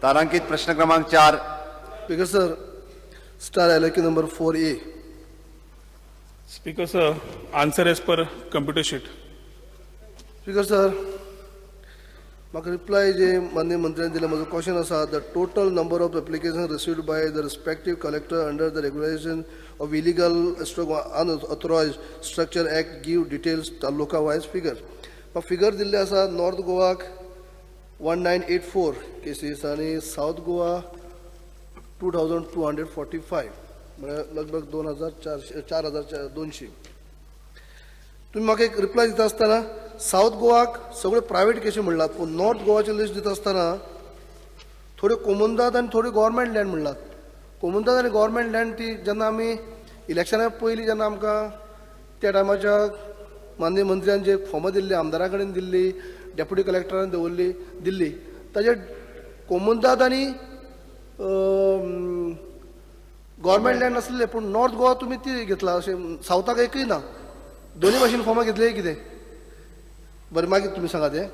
तारांकित प्रश्न क्रमांक 4. Speaker sir, star allocation number 4A. Speaker sir, answer as per computer sheet. Speaker sir, म्हाका reply जे माननीय मंत्र्यान दिला म्हजो question आसा, the total number of applications received by the respective collector under the regulation of illegal stroke unauthorized structure act give details taluka wise figure. म्हाका figure दिल्ले आसा नॉर्थ गोवाक 1984 cases आणि साउथ गोवा 2245 म्हणजे लगभग 4200. तुम्ही म्हाका एक रिप्लाय दिता आसतना साउथ गोवाक सगळे प्रायव्हेट केसी म्हणलात, पूण नॉर्थ गोवाची लिस्ट दिता आसतना थोड्यो कोमुनदाद आनी थोड्यो गव्हर्मेंट लँड म्हणलात. कोमुनदाद आनी गव्हर्मेंट लँड ती जेन्ना आमी इलेक्शना पयलीं जेन्ना आमकां त्या टायमाच्या माननीय मंत्र्यान जे फॉर्मां दिल्ली, आमदारा कडेन दिल्ली, डेप्युटी कलेक्टरान दिल्ली ताजे कोमुनदाद आनी गव्हर्मेंट लँड आसलेले, पूण नॉर्थ गोवा तुमी ती घेतला, अशें सावथाक एकूय ना. दोन्ही भाशेन फॉर्मां घेतले कितें? बरें, मागीर तुमी सांगात हे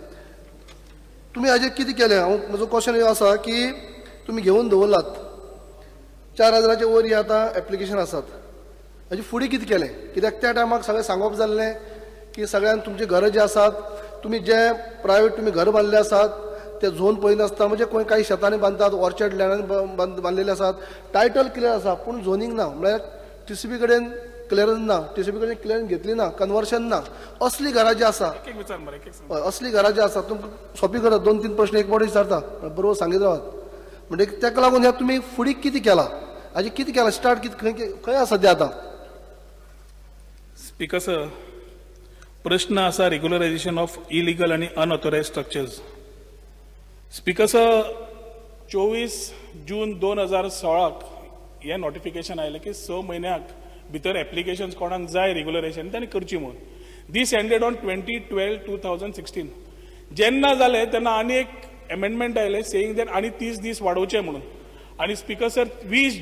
तुमी हाजेर कितें केलें. म्हजो क्वेश्चन हो आसा की तुमी घेवन दवरलात 4000चे वयर हे आतां एप्लिकेशन आसात, हाजे फुडें कितें केलें? कित्याक त्या टायमाक सगळें सांगप जाल्लें की सगळ्यांक तुमची घरां जी आसात, तुमी जे प्रायवेट तुमी घर बांदले आसात ते झोन पळयनासता, म्हणजे कोण काही शेतांनी बांदतात, ऑर्चर्ड लँडांनी बांदलेले आसात, टायटल क्लियर आसा पूण झोनींग ना, म्हळ्यार TCP कडेन क्लियरन्स ना, TCP कडेन क्लियरन्स घेतली ना, कन्वर्शन ना, असली घरां जी आसा, असली घरां जी आसा तुमकां सोंपी करता. 2-3 प्रश्न एक फावटी विचारता, बरोबर सांगीत रावात. म्हणजे ताका लागून ह्या तुमी फुडें कितें केलां, हाजें कितें केलां, स्टार्ट कितें खंय आसा सद्या आतां? Speaker sir, प्रश्न आसा रेग्युलरायझेशन ऑफ इलिगल आणि अनऑथोराइज स्ट्रक्चर्स. स्पीकर सर, 24 जून 2016 हे नोटिफिकेशन आयलें की 6 म्हयन्याक भितर एप्लिकेशन्स कोणाक जाय रेग्युलरायझेशन तांणी करची म्हणून. दीस एंडेड ऑन 20/12/2016. जेन्ना जालें तेन्ना आनी एक अमेंडमेंट आयलें सेईंग दॅट आनी 30 दीस वाडोवचे म्हणून. आणि स्पीकर सर 20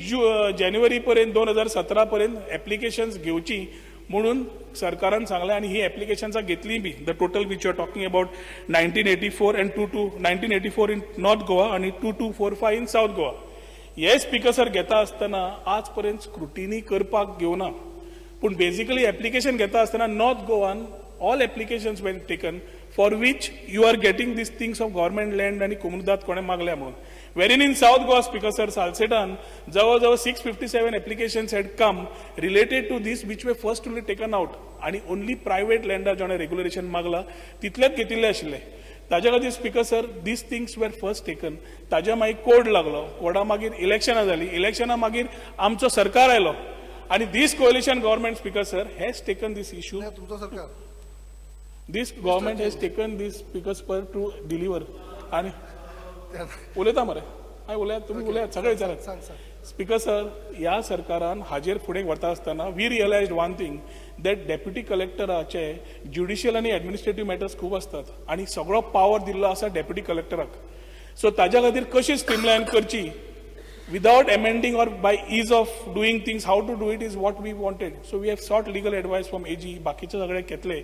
जानेवारी पर्यंत 2017 पर्यंत एप्लिकेशन्स घेवची म्हणून सरकारान सांगलें, आणि ही एप्लिकेशन्सां घेतली बी. The total which you are talking about 1984 and 1984 in north Goa आणि 2245 इन साउथ गोवा. हे स्पीकर सर घेता आसतना आज पर्यंत स्क्रुटिनी करपाक घेवना, पूण बेसिकली एप्लिकेशन घेता आसतना नॉर्थ गोवान all applications when taken for which you are getting these things of government land आणि कोमुनदाद कोणें मागल्या म्हणून. Wherein in South Goa, Speaker Sir, Salsetan, जवळ 657 applications had come related to this which were first only taken out, आणि only private lender जेणे regulation मागला तितलेच घेतिल्ले आशिल्ले. ताज्या खातीर speaker sir these things were first taken. ताज्या मागीर कोड लागलो, कोडा मागीर इलेक्शनां जाली, इलेक्शनां मागीर आमचो सरकार आयलो, आणि this coalition government, Speaker Sir, has taken this issue. तुमचं सरकार, This government has taken this, Speaker Sir, to deliver. आणि उलयता मरे, हांव उलयात, तुम्ही उलयात, सगळे विचारात. स्पीकर सर, ह्या सरकारान हाजेर फुडें वता आसतना we realised one thing that deputy कलेक्टराचे ज्युडिशियल आनी एडमिनिस्ट्रेटिव्ह मॅटर्स खूब असतात, आणि सगळो पावर दिल्लो आसा डेप्युटी कलेक्टराक. सो ताज्या खातीर कशी स्ट्रीमलायन करची without amending or by ease of doing things, how to do it is what we wanted. So we have sought legal advice from AG, बाकीचे सगळे घेतले.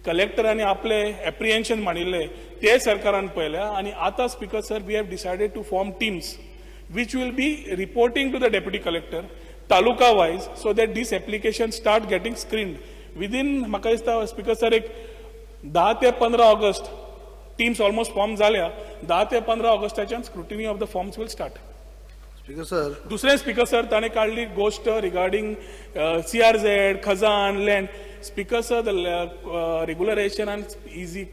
कलेक्टरांनी आपले एप्रिहेन्शन मांडिल्ले ते सरकारान पळयल्या, आणि आता speaker sir we have decided to form teams which will be reporting to the deputy collector taluka wise, so that these applications start getting screened within म्हाका दिसता स्पीकर सर एक 10 ते 15 ऑगस्ट टीम्स ऑलमोस्ट फॉर्म जाल्या. 10 ते 15 ऑगस्टाच्यान scrutiny of the forms will start. Speaker sir, दुसरें speaker sir ताणें काडली गोष्ट रिगार्डिंग CRZ, खजान, लँड. स्पीकर सर द रेग्युलरायझेशनान इजी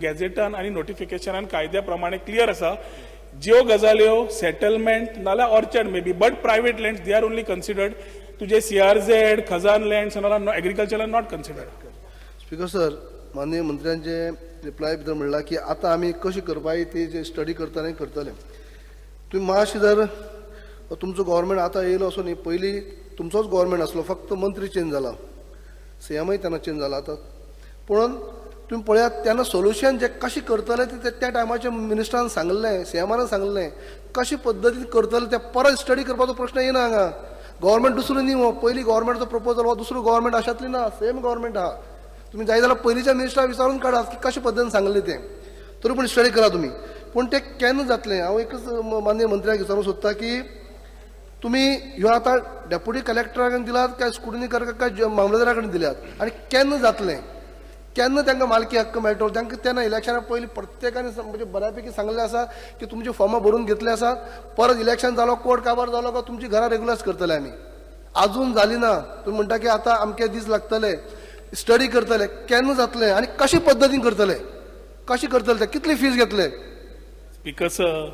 गॅझेटान आणि नोटिफिकेशनान कायद्या प्रमाणे क्लियर आसा, ज्यो गजाल्यो सेटलमेंट नाल्यार orchard may be, but private land they are only considered. तुझे CRZ, खजान lands agriculture are not considered. Speaker sir, माननीय मंत्र्यांचे रिप्लाय भितर म्हणला की आता आमी कशी करपाची ती जे स्टडी करतले. तुम्ही मातशी जर तुमचो गव्हर्मेंट आता येयलो असो न्ही, पयलीं तुमचोच गव्हर्मेंट आसलो, फक्त मंत्री चेंज जाला, CMय तेन्ना चेंज जाला आतां, पूण तुम्ही पळयात तेन्ना सोल्युशन जे कशें करतले ते त्या टायमाच्या मिनिस्टरान सांगलें, CMान सांगलें, कशे पद्दतीन करतले ते परत स्टडी करपाचो प्रश्न येना हांगा. गव्हर्मेंट दुसरो न्ही हो, पयलीं गव्हर्मेंटचो प्रपोजल हो दुसरो गव्हर्मेंट अशातली ना, सेम गव्हर्मेंट आहा. तुम्ही जाय जाल्यार पयलींच्या मिनिस्टराक विचारून काढात की कशे पद्दतीन सांगलें तें, तरी पूण स्टडी करा तुम्ही. पूण तें केन्ना जातलें हांव एकच मान्य मंत्र्याक विचारूंक सोदतां की तुम्ही ह्यो आतां डेप्युटी कलेक्टराक दिलात काय स्कुटनी काय मामलेदारा कडेन दिल्यात आनी केन्ना जातलें केन्ना तांकां मालकी हक्क मेळटलो तांकां तेन्ना इलेक्शना पयलीं प्रत्येकान म्हणजे बऱ्यापैकी सांगलें आसा की तुमची फॉर्मां भरून घेतले आसात परत इलेक्शन जालो कोर्ट काबार जालो काय तुमची घरां रेग्युलर्स करतले आमी अजून जाली ना तुम्ही म्हणटा की आतां अमके दीस लागतले स्टडी करतले केन्ना जातलें आनी कशे पद्दतीन करतले कशें करतले ते कितली फीज घेतले स्पीकर सर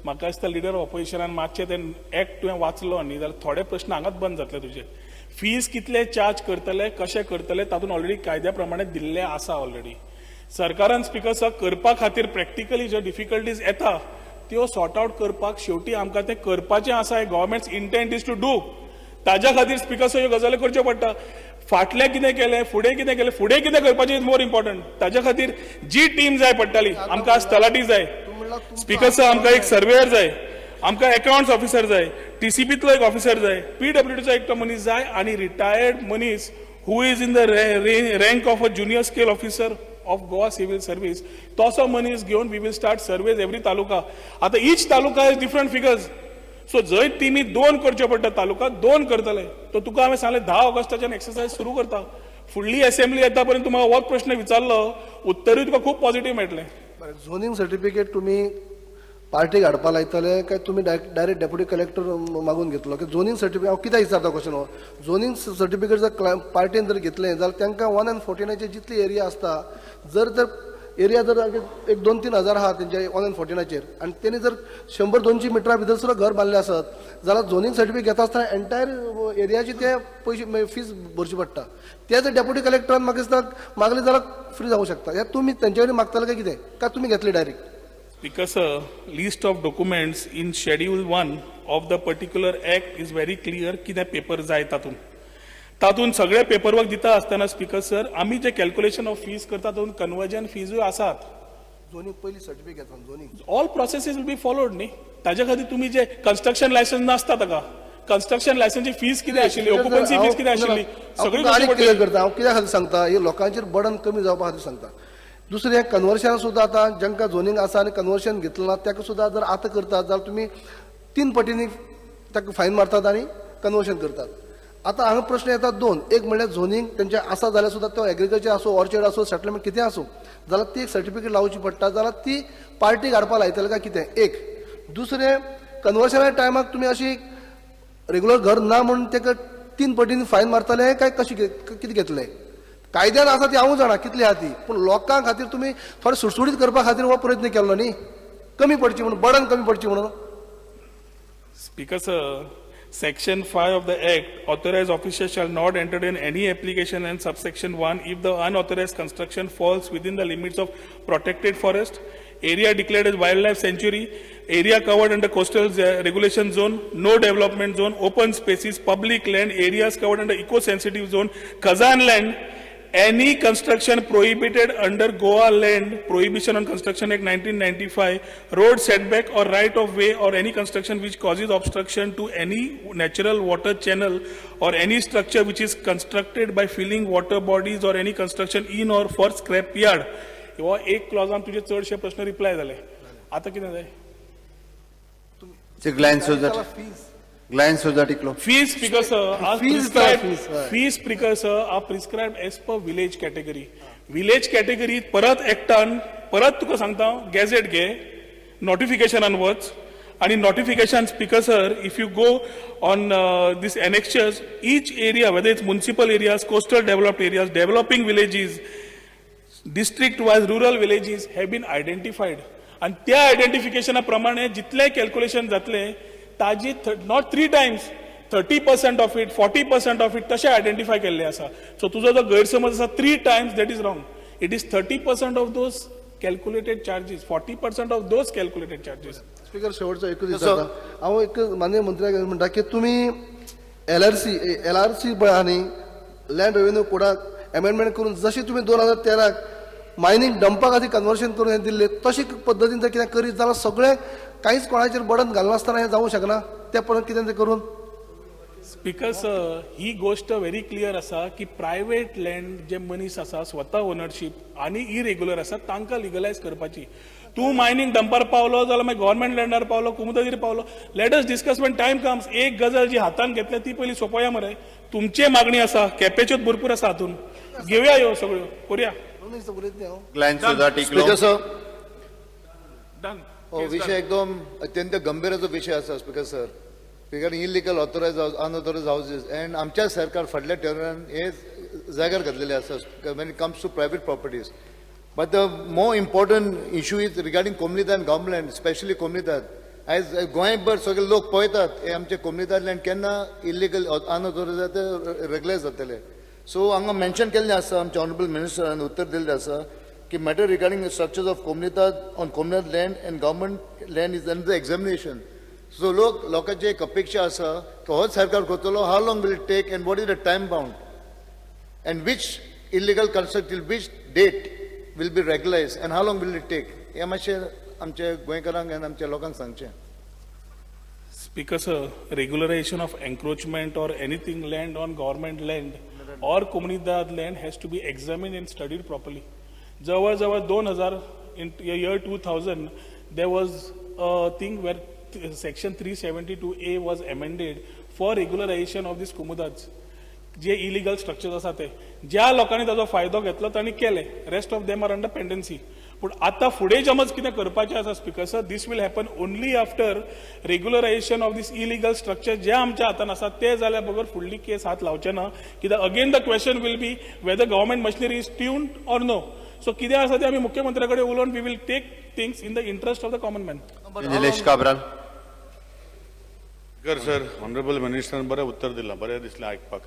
म्हाका दिसता लिडर ऑपोजिशनान मातशें तें एक्ट तुवें वाचलो न्ही जाल्यार थोडे प्रश्न हांगाच बंद जातले तुजे फीज कितले चार्ज करतले कशें करतले तातूंत ऑलरेडी कायद्या प्रमाणे दिल्ले आसा ऑलरेडी सरकारान स्पीकर सर करपा खातीर प्रॅक्टिकली ज्यो डिफिकल्टीज येता त्यो सॉर्ट आउट करपाक शेवटी आमकां तें करपाचें आसा government's intent is to do ताज्या खातीर स्पीकर सर ह्यो गजाली करच्यो पडटा फाटलें कितें केलें फुडें कितें करपाचें इज मोर इम्पॉर्टंट ताज्या खातीर जी टीम जाय पडटाली आमकां आज तलाटी जाय स्पीकर सर आमकां एक सर्वेयर जाय आमकां अकाउंट्स ऑफिसर जाय टीसीपीतलो एक ऑफिसर जाय पीडब्ल्यूडीचो एक मनीस जाय आनी रिटायर्ड मनीस who is in the rank of a junior scale officer of Goa civil service तसो मनीस घेवन we will start surveys every taluka आतां each taluka is different figures so जंय टिमी 2 करच्यो पडटा तालुका 2 करतले तो तुका हांवें सांगलें 10 ऑगस्टाच्यान एक्सरसाइज सुरू करता फुडली असेंब्ली येता पर्यंत तुम्हाला होच प्रश्न विचारलो उत्तरूय तुका खूब पॉझिटिव्ह मेळटलें झोनिंग सर्टिफिकेट तुम्ही पार्टीक हाडपा लायतले काय तुम्ही डायरेक्ट डेप्युटी कलेक्टर मागून घेतलो की झोनिंग सर्टिफिकेट हांव कित्याक विचारता क्वेश्चन हो झोनिंग सर्टिफिकेट जर पार्टीन जर घेतलें जाल्यार तांकां 149 जितली एरिया आसता जर एरिया जर एक 2-3 हजार आहा तेंच्या 149 आनी तेणी जर 100-200 मिटरा भितर सुद्दां घर बांदलें आसत जाल्यार झोनिंग सर्टिफिकेट घेता आसतना एंटायर एरियाची ते पयशे फीज भरची पडटा ते जर डेप्युटी कलेक्टरान म्हाका दिसता मागले जाल्यार फ्री जावंक शकता हे तुमी तेंच्या कडेन मागताले काय कितें काय तुमी घेतले direct Because list of documents in schedule 1 of the particular act is very clear कितें पेपर जाय तातूंत सगळे पेपर वर्क दिता आसतना स्पीकर सर आमी जे कॅल्क्युलेशन ऑफ फीज करता तातूंत कन्वर्जन फीजूय आसात झोनिंग पयली सर्टिफिकेट घेता zoning all processes will be followed न्ही ताज्या खातीर तुमी जे कन्स्ट्रक्शन लायसन्स नासता ताका कन्स्ट्रक्शन लायसन्सची फीज कितें आशिल्ली ऑक्युपन्सी फीज कितें आशिल्ली सगळी क्लियर करता हांव कित्याक खातीर सांगता हे लोकांचेर बर्डन कमी जावपा खातीर सांगता दुसरें कन्वर्शन सुद्दां आतां जांकां झोनिंग आसा आनी कन्वर्शन घेतलें ना ताका सुद्दां जर आतां करतात जाल्यार तुमी 3 पटींनी ताका फायन मारतात आनी कन्वर्शन करतात आतां हांगा प्रश्न येतात 2 एक म्हणल्यार झोनिंग तेंचे आसा जाल्यार सुद्दां तो एग्रीकल्चर आसूं ऑर्चर्ड आसूं सेटलमेंट कितें आसूं जाल्यार ती एक सर्टिफिकेट लावची पडटा जाल्यार ती पार्टीक हाडपा लायतले काय कितें एक दुसरें कन्वर्शना टायमाक तुमी अशी रेग्युलर घर ना म्हणून ताका 3 पटींनी फायन मारतले काय कशी कितें घेतले कायद्यान आसा ती हांव जाणा कितली आहा ती पूण लोकां खातीर तुमी थोडे सुटसुटीत करपा खातीर हो प्रयत्न केल्लो न्ही कमी पडची म्हणून बर्डन कमी पडची म्हणून speaker sir Section 5 of the Act, authorized officials shall not enter in any application and subsection 1 if the unauthorized construction falls within the limits of protected forest, area declared as wildlife sanctuary, area covered under coastal regulation zone, no development zone, open spaces, public land, areas covered under eco-sensitive zone, Khazan land, any construction prohibited under Goa Land Prohibition on Construction Act 1995, road setback or right of way or any construction which causes obstruction to any natural water channel or any structure which is constructed by filling water bodies or any construction in or for scrap yard. ह्यो एक क्लॉजान तुजे चडशे प्रश्न reply जाले आता कितें जाय Glenn Sozati fees speaker sir are prescribed as per village category परत एक्टान परत तुका सांगता गॅझेट घे नोटिफिकेशनान वच आणि notification speaker sir if you go on this annexures each area whether it's municipal areas coastal developed areas developing villages district wise rural villages have been identified आणि त्या आयडेंटिफिकेशना प्रमाणे जितले कॅल्क्युलेशन जातले ताजी not 3 times 30% of it 40% of it तशें identify केल्ले आसा so तुजो जो गैरसमज आसा 3 times that is wrong it is 30% of those calculated charges 40% of those calculated charges speaker शेवटचो एकूच विचारता हांव एक माननीय मंत्र्याक म्हणटा की तुमी एलआरसी पळय न्ही लँड रेव्हेन्यू कोडाक अमेंडमेंट करून जशी तुमी 2013 मायनिंग डंपा खातीर कन्वर्शन करून हें दिल्लें तशी पद्दतीन जर कितें करीत जाल्यार सगळें कांयच कोणाचेर बर्डन घालनासतना हें जावंक शकना त्या परत कितें तें करून स्पीकर सर ही गोष्ट व्हेरी क्लियर आसा की प्रायवेट लँड जे मनीस आसा स्वता ओनरशीप आनी इरेग्युलर आसा तांकां लिगलायज करपाची तूं मायनींग डंपर पावलो जाल्यार मागीर गव्हर्मेंट लँडार पावलो कुमुदागीर पावलो. Let us discuss when time comes. एक गजाल जी हातान घेतल्या ती पयली सोंपया मरे. तुमची मागणी आसा, केपेच्योच भरपूर आसा हातून. घेवया ह्यो सगळ्यो, करुया. म्हणून दिसता उलयत न्ही हांव. ग्लॅन सुद्धा टिकलो. Speaker sir done. हो विषय एकदम अत्यंत गंभीराचो विषय आसा speaker sir. Regarding illegal authorise unauthorise houses and आमच्या सरकार फाटल्या टेर्नान हे जाग्यार घातलेले आसा when it comes to private properties. But the more important issue is regarding कोमनिदाद अँड गव्हर्नमेंट स्पेशली कोमनिदाद. आयज गोंयभर सगळे लोक पळयतात हे आमचे कोमनिदाद लँड केन्ना इलिगल अनऑथोरायज रेग्युलायज जातले. सो हांगा मेन्शन केल्लें आसा आमच्या ऑनरेबल मिनिस्टरान उत्तर दिल्लें आसा की मॅटर रिगार्डिंग स्ट्रक्चर्स ऑफ कोमनिदाद ऑन कोमनिदाद land and government land is under examination. So लोकांची एक अपेक्षा आसा की हो सरकार करतलो. How long will it take and what is the time bound and which illegal construct till which date will be regularized and how long will it take? हे मातशें आमच्या गोंयकारांक आनी आमच्या लोकांक सांगचें. Speaker sir, regularization of encroachment or anything land on government land or comunidad land has to be examined and studied properly. जवळ 2000 in year 2000 there was a thing where section 372A was amended for regularization of these comudads. जे illegal structures आसा ते ज्या लोकांनी ताजो फायदो घेतलो तांणी केले. Rest of them are under pendency. पूण आतां फुडें समज कितें करपाचें आसा speaker sir, this will happen only after regularisation of this illegal structure जे आमच्या हातान आसा ते जाल्या बगर फुडली केस हात लावचे ना. कित्याक again the question will be whether government machinery is tuned or no. So कितें आसा ते आमी मुख्यमंत्र्या कडेन उलोवन we will take things in the interest of the common man. Nilesh Cabral. Sir honourable मिनिस्टरान बरें उत्तर दिलां, बरें दिसलें आयकपाक.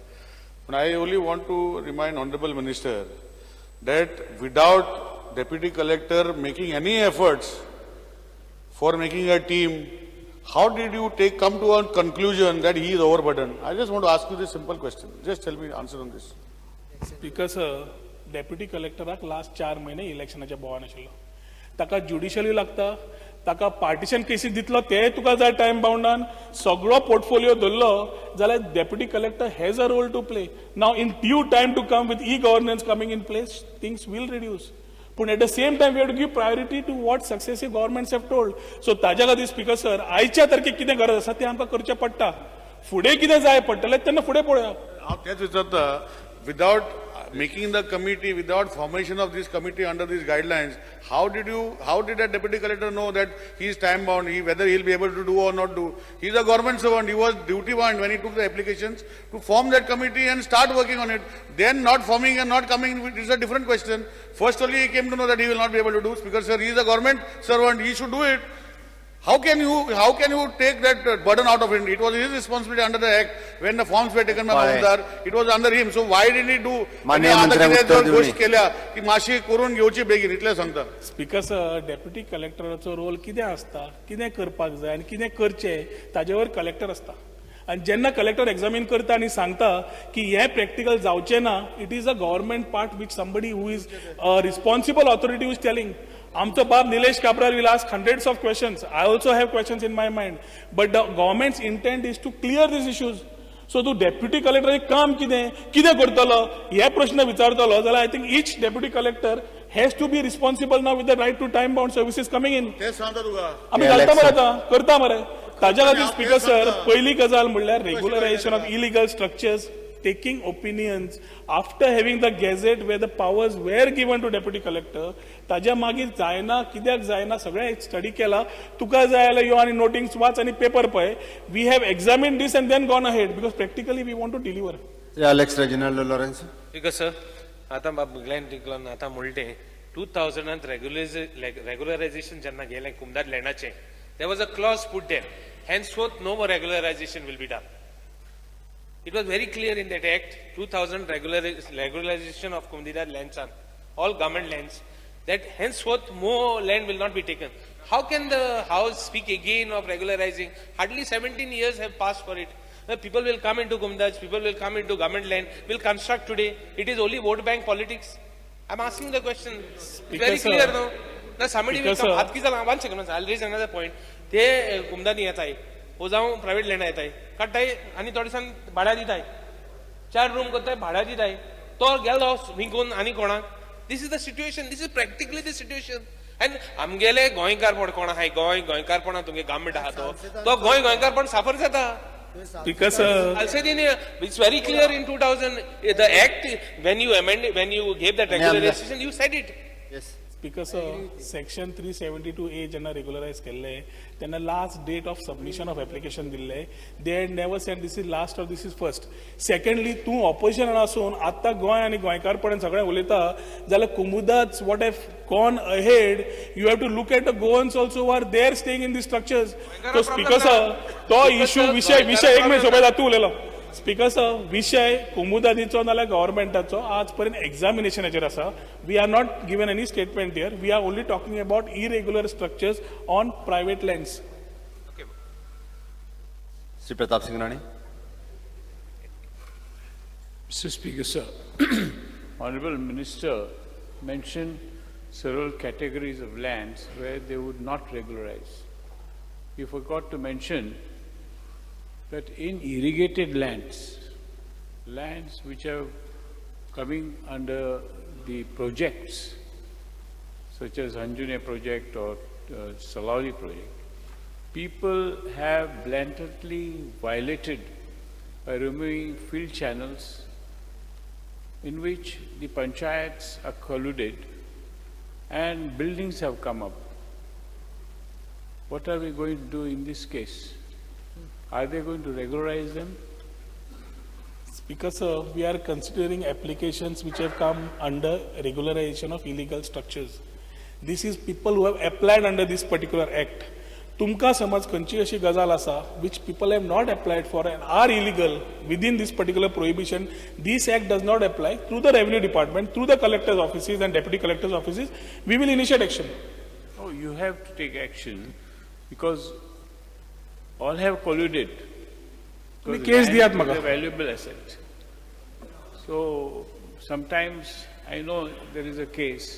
But I only want to remind Honorable Minister that without Deputy Collector making any efforts for making a team, how did you come to a conclusion that he is overburdened? I just want to ask you this simple question. Just tell me answer on this. Speaker sir, deputy कलेक्टराक last 4 महिने इलेक्शनाच्या बोवान आशिल्लो. ताका ज्युडिशली लागता, ताका partition cases दितलो ते तुका जाय time बाउंडान. सगळो पोर्टफोलियो धरलो जाल्यार deputy collector has a role to play. Now in due time to come with e governance coming in place things will reduce. पूण at the same time we have to give priority to what successive governments have told. So ताज्या खातीर speaker sir आयच्या तारखेक कितें गरज आसा तें आमकां करचें पडटा. फुडें कितें जाय पडटलें तेन्ना फुडें पळोवया. हांव तेच विचारता, without making the committee, without formation of this committee under these guidelines, how did a deputy collector know that he is time bound, whether he will be able to do or not do? He is a government servant. He was duty bound when he took the applications to form that committee and start working on it. Then not forming and not coming is a different question. First only he came to know that he will not be able to do. Speaker sir, he is a government servant. He should do it. How can you take that burden out of him? It was his responsibility under the act when the forms were taken by Mahmudar. It was under him. So why didn't he do? माननीय मंत्र्यांक उत्तर दिवनी. गोष्ट केल्या की माशी करून घेवची बेगीन इतलें सांगता. स्पीकर सर, डेप्युटी कलेक्टराचो रोल कितें आसता, कितें करपाक जाय आनी कितें करचें ताजे वयर कलेक्टर आसता. आनी जेन्ना कलेक्टर एक्झामीन करता आनी सांगता की हें प्रॅक्टिकल जावचें ना, it is a government part which somebody who is responsible authority is telling. आमचो बाब Nilesh Cabral will ask hundreds of questions. I also have questions in my mind. But the government's intent is to clear these issues. So तूं deputy कलेक्टराचें काम कितें करतलो हे प्रश्न विचारतलो जाल्यार I think each deputy collector has to be responsible now with the right to time bound services coming in. तेच सांगता तुका. आमी घालता मरे आतां, करता मरे. ताज्या खातीर स्पीकर सर पयली गजाल म्हणल्यार regularisation of illegal structures taking opinions after having the gazette where the powers were given to deputy collector. ताज्या मागीर जायना, कित्याक जायना सगळें स्टडी केला. तुका जाय जाल्यार यो आनी नोटिंग्स वाच आनी पेपर पळय. We have examine this and then gone ahead because practically we want to deliver. Alex Reginaldo Lawrence. Because sir आतां ग्लॅन टिकलन आतां म्हणलें 2000 रेग्युलरायझेशन जेन्ना गेलें कुमदाद लँडाचें, there was a clause put there, henceforth no more regularization will be done. It was very clear in that act, 2000 regularization of Kumdidar lands are all government lands, that henceforth more land will not be taken. How can the House speak again of regularizing? Hardly 17 years have passed for it. People will come into Kumdaj, people will come into government land, will construct today. It is only vote bank politics. I'm asking the question. It's very clear now. Now somebody will come. One second, I'll raise another point. ते कुमदानी येत आहे, वो जाऊन private land येत आहे, काडटाय आनी थोडेसान भाड्या दिताय, 4 room करताय भाड्या दिताय, तो गेलो विकून आनी कोणाक. This is the situation. This is practically the situation. आनी आमगेले गोंयकारपण कोण आहाय गोंयकारपणा तुमगे गव्हर्मेंट आहा तो गोंयकारपण साफर जाता. Speaker sir, Alsadini, it's very clear in 2000, the act, when you gave that regularization, you said it. Yes speaker sir, section 372A जेन्ना रेग्युलरायज केल्ले तेन्ना last date of submission of application दिल्ले. They had never said this is last or this is first. Secondly तूं ऑपोजिशनान आसून आत्तां गोंय आनी गोंयकारपणान सगळें उलयता जाल्यार कुमुदाच what have gone ahead. You have to look at the Goans also are there staying in the structures. तो स्पीकर सर, तो इश्यू विशय एक मिनिट सोबत तूं उलयलो. स्पीकर सर, विषय कुमुदादीचो नाल्यार गव्हर्मेंटाचो आज पर्यंत एग्जामिनेशनाचेर आसा. We are not given any statement here. We are only talking about irregular structures on private lands. Shri Pratap Singh Rane. Mr. Speaker, sir, Honorable Minister mentioned several categories of lands where they would not regularize. You forgot to mention that in irrigated lands, lands which are coming under the projects, such as Hanjune project or Salauri project, people have blatantly violated by removing field channels in which the panchayats are colluded and buildings have come up. What are we going to do in this case? Are they going to regularize them? Speaker sir, we are considering applications which have come under regularization of illegal structures. This is people who have applied under this particular act. तुमकां समज खंयची अशी गजाल आसा which people have not applied for and are illegal within this particular prohibition, this act does not apply. Through the revenue department, through the collector's offices and deputy collector's offices, we will initiate action. Oh, you have to take action because all have colluded. तुम्ही Because case land दियात is म्हाका. a valuable asset. So sometimes I know there is a case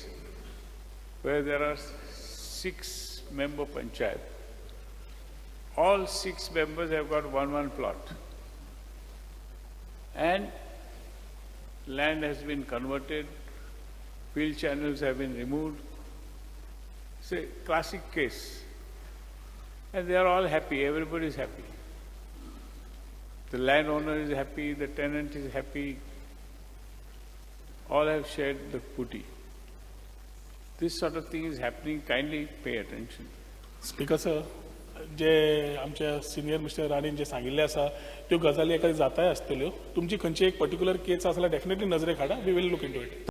where there are 6-member panchayat. All 6 members have got one plot. And land has been converted, field channels have been removed. It's a classic case. And they are all happy, everybody is happy. The landowner is happy, the tenant is happy. All have shared the booty. This sort of thing is happening, kindly pay attention. Speaker sir, जे आमच्या senior mister राणीन जे सांगिल्ले आसा त्यो गजाली एखादी जाताय आसतल्यो. तुमची खंयची एक पर्टिक्युलर केस आसा जाल्यार डेफिनेटली नजरेक हाडा. We will look into it.